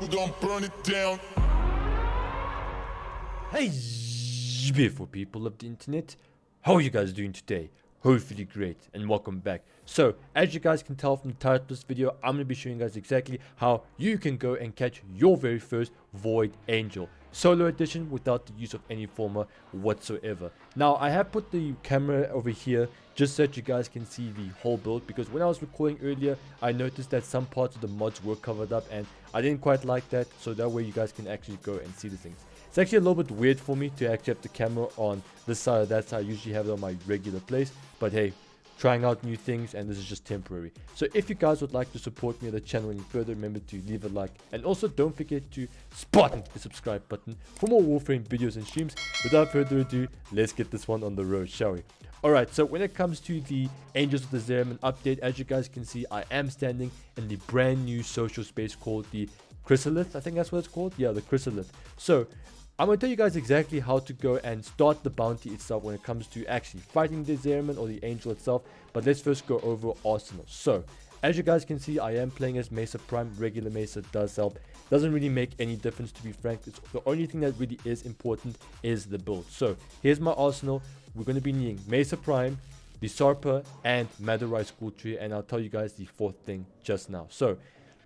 we gon' burn it down. Hey, beautiful people of the internet, how are you guys doing today? Hopefully great, and welcome back. So, as you guys can tell from the title of this video, I'm going to be showing you guys exactly how you can go and catch your very first Void Angel solo edition without the use of any Forma whatsoever. Now, I have put the camera over here just so that you guys can see the whole build, because when I was recording earlier, I noticed that some parts of the mods were covered up and I didn't quite like that, so that way you guys can actually go and see the things. It's actually a little bit weird for me to actually have the camera on this side or that side. I usually have it on my regular place, but hey, trying out new things, and this is just temporary. So if you guys would like to support me on the channel any further, remember to leave a like, and also don't forget to spot the subscribe button for more Warframe videos and streams. Without further ado, let's get this one on the road, shall we? Alright, so when it comes to the Angels of the Zariman update, as you guys can see, I am standing in the brand new social space called the Chrysalith. I think that's what it's called. Yeah, the Chrysalith. So I'm going to tell you guys exactly how to go and start the bounty itself when it comes to actually fighting the Zariman or the Angel itself. But let's first go over Arsenal. So, as you guys can see, I am playing as Mesa Prime. Regular Mesa does help. Doesn't really make any difference, to be frank. The only thing that really is important is the build. So, here's my Arsenal. We're going to be needing Mesa Prime, the Sarpa, and Madurai School Tree. And I'll tell you guys the fourth thing just now. So,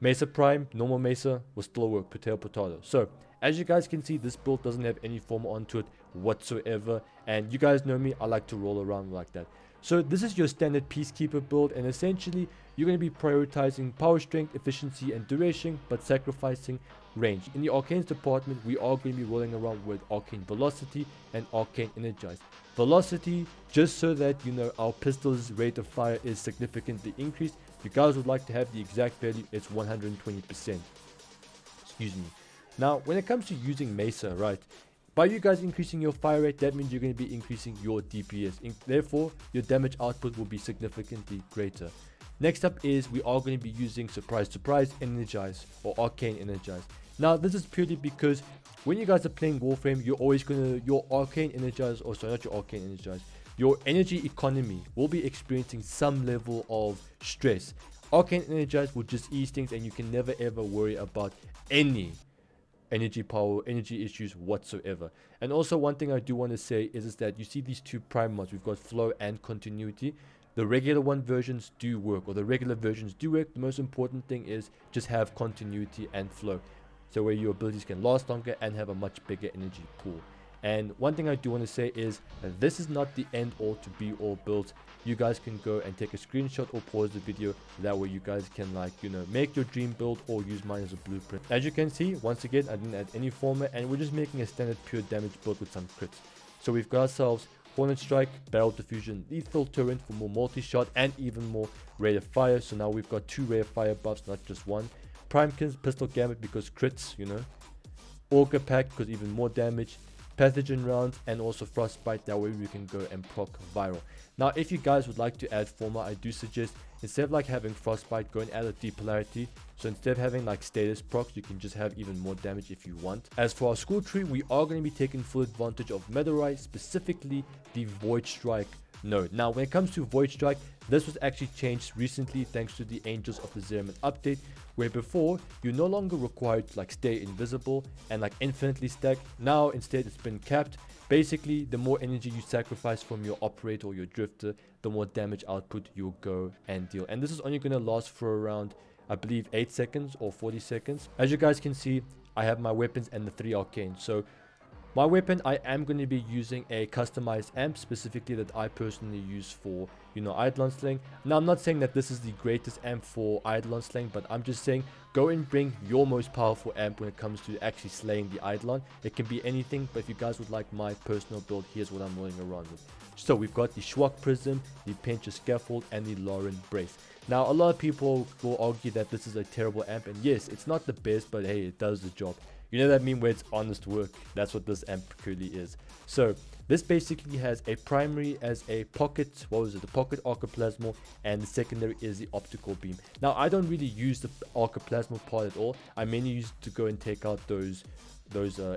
Mesa Prime, normal Mesa will still work, potato. So, as you guys can see, this build doesn't have any Forma onto it whatsoever, and you guys know me, I like to roll around like that. So this is your standard Peacekeeper build, and essentially you're going to be prioritizing power strength, efficiency, and duration, but sacrificing range. In the Arcanes department, we are going to be rolling around with Arcane Velocity and Arcane Energize. Velocity, just so that you know our pistol's rate of fire is significantly increased. If you guys would like to have the exact value, it's 120%. Excuse me. Now, when it comes to using Mesa, right, by you guys increasing your fire rate, that means you're going to be increasing your DPS. Therefore, your damage output will be significantly greater. Next up is we are going to be using Surprise Energize or Arcane Energize. Now, this is purely because when you guys are playing Warframe, you're always going to, your Arcane Energize, or sorry, not your Arcane Energize, your energy economy will be experiencing some level of stress. Arcane Energize will just ease things, and you can never ever worry about any energy issues whatsoever. And also, one thing I do want to say is that you see these two prime mods. We've got flow and continuity. The regular versions do work, or the regular versions do work. The most important thing is just have continuity and flow, so where your abilities can last longer and have a much bigger energy pool. And one thing I do want to say is that this is not the end all to be all builds. You guys can go and take a screenshot or pause the video. That way you guys can, like, you know, make your dream build or use mine as a blueprint. As you can see, once again, I didn't add any Forma, and we're just making a standard pure damage build with some crits. So we've got ourselves Hornet Strike, Barrel Diffusion, Lethal Torrent for more multi-shot and even more rate of fire. So now we've got 2 rate of fire buffs, not just one. Prime Pistol Gambit because crits, you know. Auger Pack because even more damage. Pathogen rounds, and also Frostbite. That way we can go and proc viral. Now, if you guys would like to add Forma, I do suggest, instead of like having Frostbite, go and add a Deep Polarity. So instead of having like status procs, you can just have even more damage if you want. As for our school tree, we are going to be taking full advantage of Madurai, specifically the Void Strike node. Now, when it comes to Void Strike, this was actually changed recently thanks to the Angels of the Zariman update, where before you're no longer required to like stay invisible and like infinitely stack. Now instead it's been capped. Basically, the more energy you sacrifice from your operator or your drifter, the more damage output you'll go and deal. And this is only going to last for around, I believe, 8 seconds or 40 seconds. As you guys can see, I have my weapons and the 3 arcanes. So my weapon, I am going to be using a customized amp, specifically that I personally use for, you know, Eidolon Slaying. Now, I'm not saying that this is the greatest amp for Eidolon Slaying, but I'm just saying go and bring your most powerful amp when it comes to actually slaying the Eidolon. It can be anything, but if you guys would like my personal build, here's what I'm rolling around with. So we've got the Schwak Prism, the Pincher Scaffold, and the Lauren Brace. Now, a lot of people will argue that this is a terrible amp, and yes, it's not the best, but hey, it does the job. You know that meme where it's honest work? That's what this amp currently is. So This basically has a primary as a pocket, the pocket archoplasmal, and the secondary is the optical beam. Now I don't really use the archoplasmal part at all. I mainly use it to go and take out those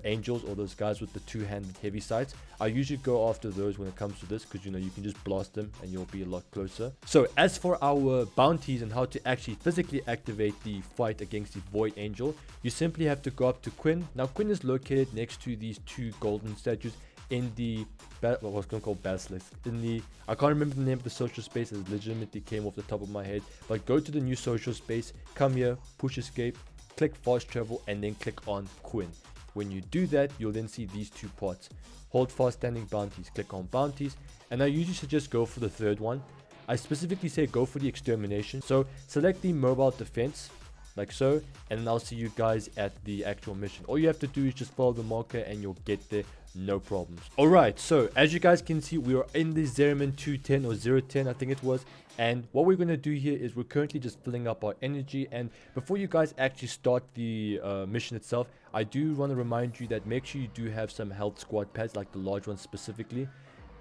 angels or those guys with the two-handed heavy sights. I usually go after those when it comes to this, because you can just blast them and you'll be a lot closer. So as for our bounties and how to actually physically activate the fight against the void angel, you simply have to go up to Quinn. Now Quinn is located next to these two golden statues in the what's going to call basilisk, in the, I can't remember the name of the social space, it legitimately came off the top of my head, but go to the new social space, come here, push escape, click fast travel, and then click on Quinn. When you do that, you'll then see these two parts. Hold fast standing bounties, click on bounties, and I usually suggest go for the third one. I specifically say go for the extermination. So select the mobile defense, like so, and then I'll see you guys at the actual mission. All you have to do is just follow the marker and you'll get there, no problems. Alright, so as you guys can see, we are in the Zariman 210 or 010, I think it was. And what we're going to do here is we're currently just filling up our energy. And before you guys actually start the mission itself, I do want to remind you that make sure you do have some health squad pads, like the large ones specifically.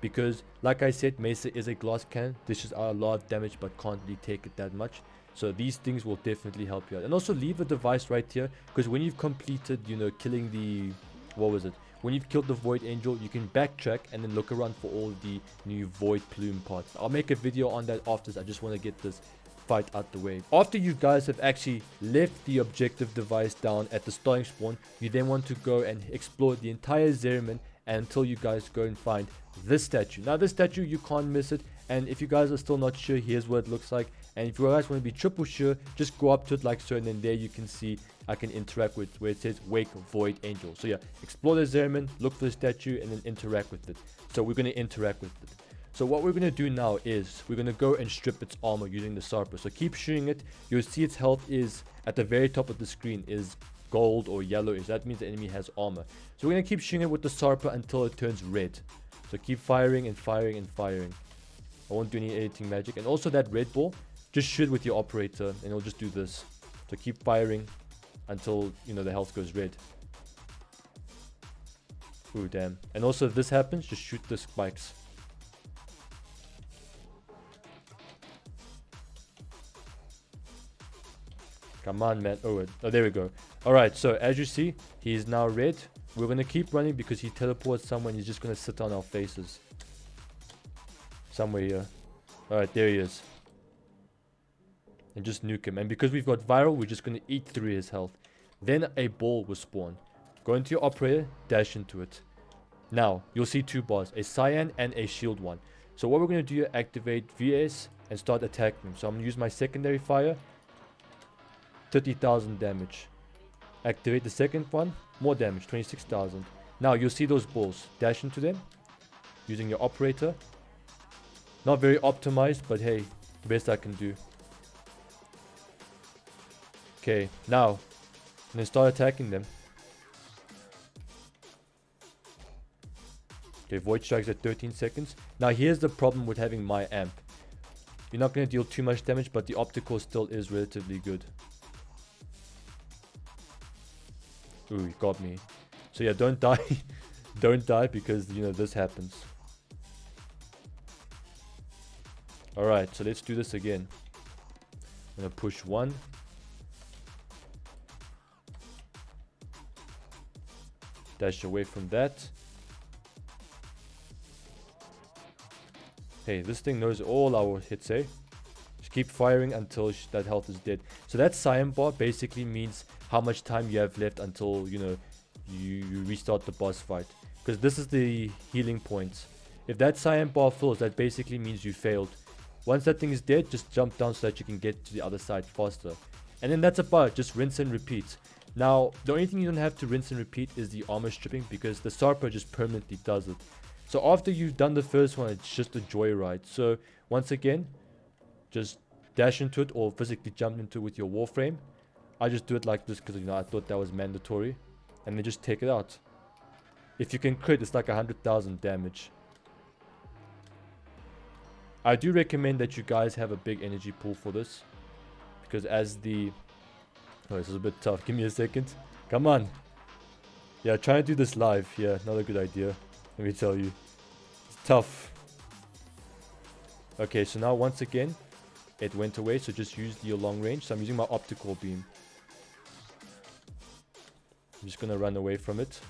Because like I said, Mesa is a glass cannon, dishes out a lot of damage but can't really take it that much. So these things will definitely help you out. And also leave a device right here, because when you've completed, killing the, when you've killed the void angel, you can backtrack and then look around for all the new void plume parts. I'll make a video on that after this. I just want to get this fight out the way. After you guys have actually left the objective device down at the starting spawn, you then want to go and explore the entire Zariman until you guys go and find this statue. Now this statue, you can't miss it, and if you guys are still not sure, here's what it looks like. And if you guys want to be triple sure, just go up to it like so, and then there you can see I can interact with where it says Wake Void Angel. So yeah, explore the Zariman, look for the statue, and then interact with it. So we're going to interact with it. So what we're going to do now is we're going to go and strip its armor using the Sarper. So keep shooting it. You'll see its health is at the very top of the screen is gold or yellowish. That means the enemy has armor. So we're going to keep shooting it with the Sarper until it turns red. So keep firing and firing and firing. I won't do any editing magic. And also that red ball, just shoot with your operator and it'll just do this. So keep firing until the health goes red. Ooh, damn. And also if this happens, just shoot the spikes. Come on, man. Oh, there we go. Alright, so as you see, he is now red. We're going to keep running because he teleports somewhere and he's just going to sit on our faces. Somewhere here. Alright, there he is. And just nuke him. And because we've got viral, we're just going to eat through his health. Then a ball will spawn. Go into your operator, dash into it. Now, you'll see two bars, a cyan and a shield one. So what we're going to do is activate VS and start attacking him. So I'm going to use my secondary fire. 30,000 damage. Activate the second one, more damage, 26,000. Now you'll see those balls. Dash into them using your operator. Not very optimized, but hey, the best I can do. Okay, now I'm gonna start attacking them. Okay, void strikes at 13 seconds. Now here's the problem with having my amp. You're not gonna deal too much damage, but the optical still is relatively good. Ooh, he got me. So yeah, don't die. Don't die because, this happens. Alright, so let's do this again. I'm gonna push one. Dash away from that. Hey, this thing knows all our hits, eh? Just keep firing until that health is dead. So that cyan bar basically means how much time you have left until you restart the boss fight, because this is the healing points. If that cyan bar fills, that basically means you failed. Once that thing is dead, just jump down so that you can get to the other side faster, and then that's about it. Just rinse and repeat. Now the only thing you don't have to rinse and repeat is the armor stripping, because the Sarper just permanently does it. So after you've done the first one, it's just a joyride. So once again, just dash into it or physically jump into it with your Warframe. I just do it like this because I thought that was mandatory, and then just take it out. If you can crit, it's like 100,000 damage. I do recommend that you guys have a big energy pool for this, because as the this is a bit tough. Give me a second. Come on. Yeah, trying to do this live. Yeah, not a good idea. Let me tell you. Tough. Okay, so now once again, it went away, so just use your long range. So I'm using my optical beam. I'm just gonna run away from it.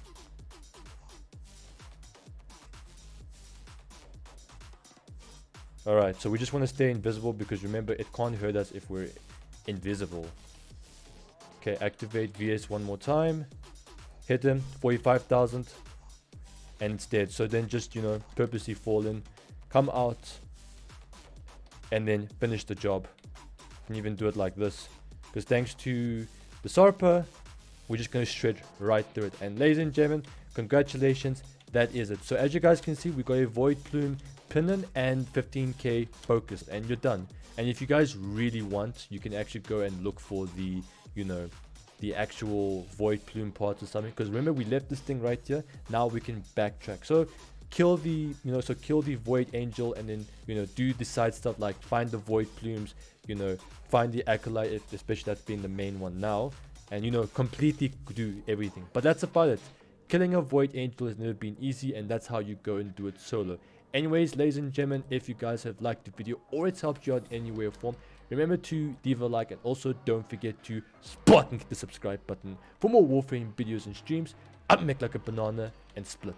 Alright, so we just want to stay invisible because remember, it can't hurt us if we're invisible. Okay, activate VS one more time. Hit him, 45,000. And it's dead. So then just, you know, purposely fall in, come out, and then finish the job. You can even do it like this. Because thanks to the Sarpa, we're just going to shred right through it. And ladies and gentlemen, congratulations, that is it. So as you guys can see, we got a Void Plume Pinning and 15k focused, and you're done. And if you guys really want, you can actually go and look for the, you know, the actual Void Plume parts or something. Because remember, we left this thing right here. Now we can backtrack. So kill the, you know, so kill the Void Angel, and then, you know, do the side stuff like find the Void Plumes, you know, find the Acolyte, especially that's being the main one now, and, you know, completely do everything. But that's about it. Killing a Void Angel has never been easy, and that's how you go and do it solo. Anyways, ladies and gentlemen, if you guys have liked the video or it's helped you out in any way or form, remember to leave a like, and also don't forget to spot and hit the subscribe button for more Warframe videos and streams. I'm Make Like a Banana and Split.